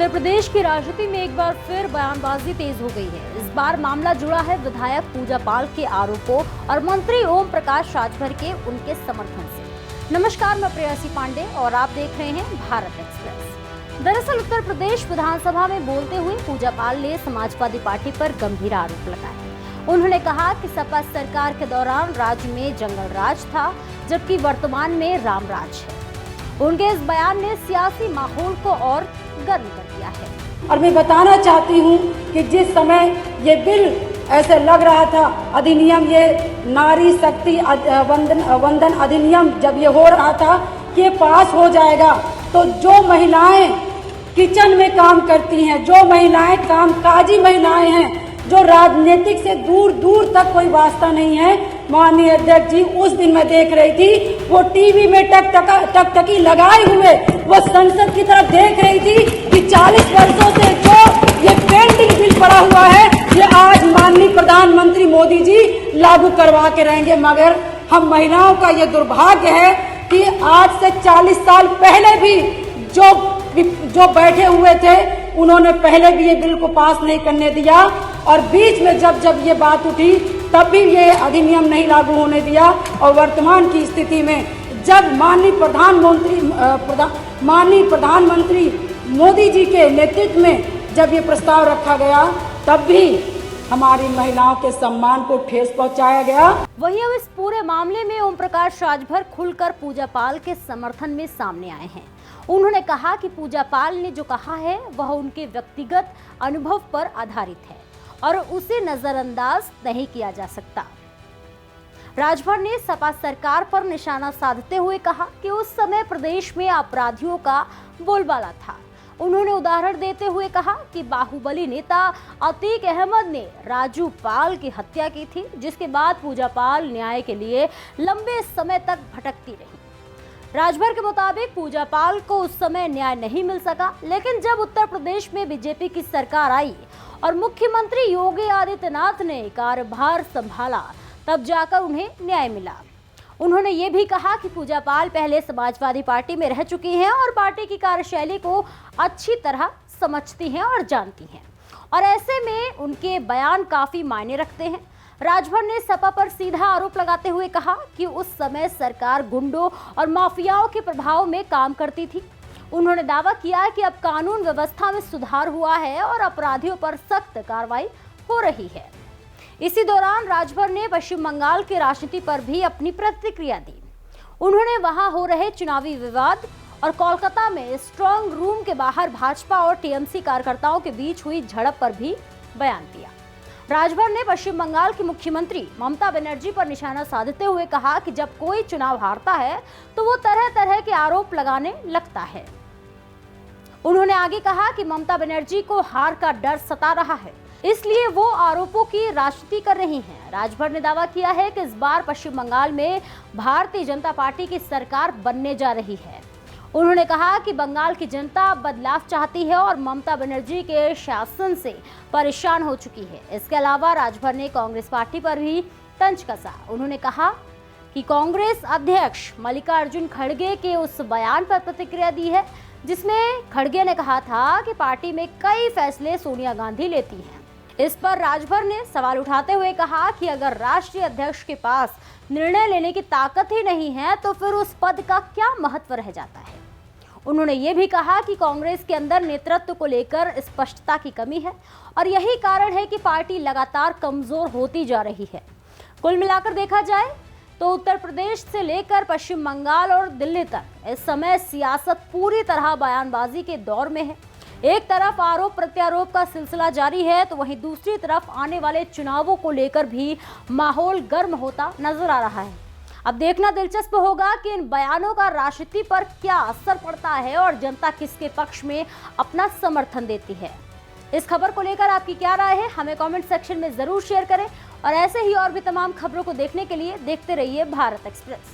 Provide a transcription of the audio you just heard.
उत्तर प्रदेश की राजनीति में एक बार फिर बयानबाजी तेज हो गई है। इस बार मामला जुड़ा है विधायक पूजा पाल के आरोपों और मंत्री ओम प्रकाश राजभर के उनके समर्थन से। नमस्कार, मैं प्रेयसी पांडे और आप देख रहे हैं भारत एक्सप्रेस। दरअसल उत्तर प्रदेश विधानसभा में बोलते हुए पूजा पाल ने समाजवादी पार्टी पर गंभीर आरोप लगाए। उन्होंने कहा कि सपा सरकार के दौरान राज्य में जंगल राज था, जबकि वर्तमान में राम राज है। उनके इस बयान ने सियासी माहौल को और गर्म कर दिया है। और मैं बताना चाहती हूँ कि जिस समय ये बिल ऐसे लग रहा था, अधिनियम, ये नारी शक्ति वंदन अधिनियम जब ये हो रहा था कि पास हो जाएगा, तो जो महिलाएं किचन में काम करती हैं, जो महिलाएं कामकाजी महिलाएं हैं, जो राजनीतिक से दूर दूर तक कोई वास्ता नहीं है, माननीय अध्यक्ष जी, उस दिन मैं देख रही थी वो टीवी में टकटकी लगाए हुए वो संसद की तरफ देख रही थी कि 40 वर्षों से जो ये पेंडिंग बिल पड़ा हुआ है, ये आज माननीय प्रधानमंत्री मोदी जी लागू करवा के रहेंगे। मगर हम महिलाओं का ये दुर्भाग्य है कि आज से 40 साल पहले भी जो बैठे हुए थे, उन्होंने पहले भी ये बिल को पास नहीं करने दिया, और बीच में जब ये बात उठी तब भी ये अधिनियम नहीं लागू होने दिया। और वर्तमान की स्थिति में जब माननीय प्रधानमंत्री मोदी जी के नेतृत्व में जब ये प्रस्ताव रखा गया, तब भी हमारी महिलाओं के सम्मान को ठेस पहुंचाया गया। वहीं अब इस पूरे मामले में ओम प्रकाश राजभर खुलकर पूजा पाल के समर्थन में सामने आए हैं। उन्होंने कहा कि पूजा पाल ने जो कहा है वह उनके व्यक्तिगत अनुभव पर आधारित है और उसे नजरअंदाज नहीं किया जा सकता। राजभर ने सपा सरकार पर निशाना साधते हुए कहा कि उस समय प्रदेश में अपराधियों का बोलबाला था। उन्होंने उदाहरण देते हुए कहा कि बाहुबली नेता अतीक अहमद ने राजू पाल की हत्या की थी, जिसके बाद पूजा पाल न्याय के लिए लंबे समय तक भटकती रही। राजभर के मुताबिक पूजा पाल को उस समय न्याय नहीं मिल सका, लेकिन जब उत्तर प्रदेश में बीजेपी की सरकार आई और मुख्यमंत्री योगी आदित्यनाथ ने कार्यभार संभाला, तब जाकर उन्हें न्याय मिला। उन्होंने ये भी कहा कि पूजा पाल पहले समाजवादी पार्टी में रह चुकी हैं और पार्टी की कार्यशैली को अच्छी तरह समझती हैं और जानती हैं, और ऐसे में उनके बयान काफी मायने रखते हैं। राजभर ने सपा पर सीधा आरोप लगाते हुए कहा कि उस समय सरकार गुंडों और माफियाओं के प्रभाव में काम करती थी। उन्होंने दावा किया कि अब कानून व्यवस्था में सुधार हुआ है और अपराधियों पर सख्त कार्रवाई हो रही है। इसी दौरान राजभर ने पश्चिम बंगाल की राजनीति पर भी अपनी प्रतिक्रिया दी। उन्होंने वहां हो रहे चुनावी विवाद और कोलकाता में स्ट्रांग रूम के बाहर भाजपा और टीएमसी कार्यकर्ताओं के बीच हुई झड़प पर भी बयान दिया। राजभर ने पश्चिम बंगाल की मुख्यमंत्री ममता बनर्जी पर निशाना साधते हुए कहा कि जब कोई चुनाव हारता है तो वो तरह तरह के आरोप लगाने लगता है। उन्होंने आगे कहा कि ममता बनर्जी को हार का डर सता रहा है, इसलिए वो आरोपों की राजनीति कर रही हैं। राजभर ने दावा किया है कि इस बार पश्चिम बंगाल में भारतीय जनता पार्टी की सरकार बनने जा रही है। उन्होंने कहा कि बंगाल की जनता बदलाव चाहती है और ममता बनर्जी के शासन से परेशान हो चुकी है। इसके अलावा राजभर ने कांग्रेस पार्टी पर भी तंज कसा। उन्होंने कहा कि कांग्रेस अध्यक्ष मल्लिकार्जुन खड़गे के उस बयान पर प्रतिक्रिया दी है, जिसमें खड़गे ने कहा था कि पार्टी में कई फैसले सोनिया गांधी लेती हैं। इस पर राजभर ने सवाल उठाते हुए कहा कि अगर राष्ट्रीय अध्यक्ष के पास निर्णय लेने की ताकत ही नहीं है, तो फिर उस पद का क्या महत्व रह जाता है। उन्होंने ये भी कहा कि कांग्रेस के अंदर नेतृत्व को लेकर स्पष्टता की कमी है और यही कारण है कि पार्टी लगातार कमजोर होती जा रही है। कुल मिलाकर देखा जाए तो उत्तर प्रदेश से लेकर पश्चिम बंगाल और दिल्ली तक इस समय सियासत पूरी तरह बयानबाजी के दौर में है। एक तरफ आरोप प्रत्यारोप का सिलसिला जारी है, तो वहीं दूसरी तरफ आने वाले चुनावों को लेकर भी माहौल गर्म होता नजर आ रहा है। अब देखना दिलचस्प होगा कि इन बयानों का राजनीति पर क्या असर पड़ता है और जनता किसके पक्ष में अपना समर्थन देती है। इस खबर को लेकर आपकी क्या राय है, हमें कमेंट सेक्शन में जरूर शेयर करें, और ऐसे ही और भी तमाम खबरों को देखने के लिए देखते रहिए भारत एक्सप्रेस।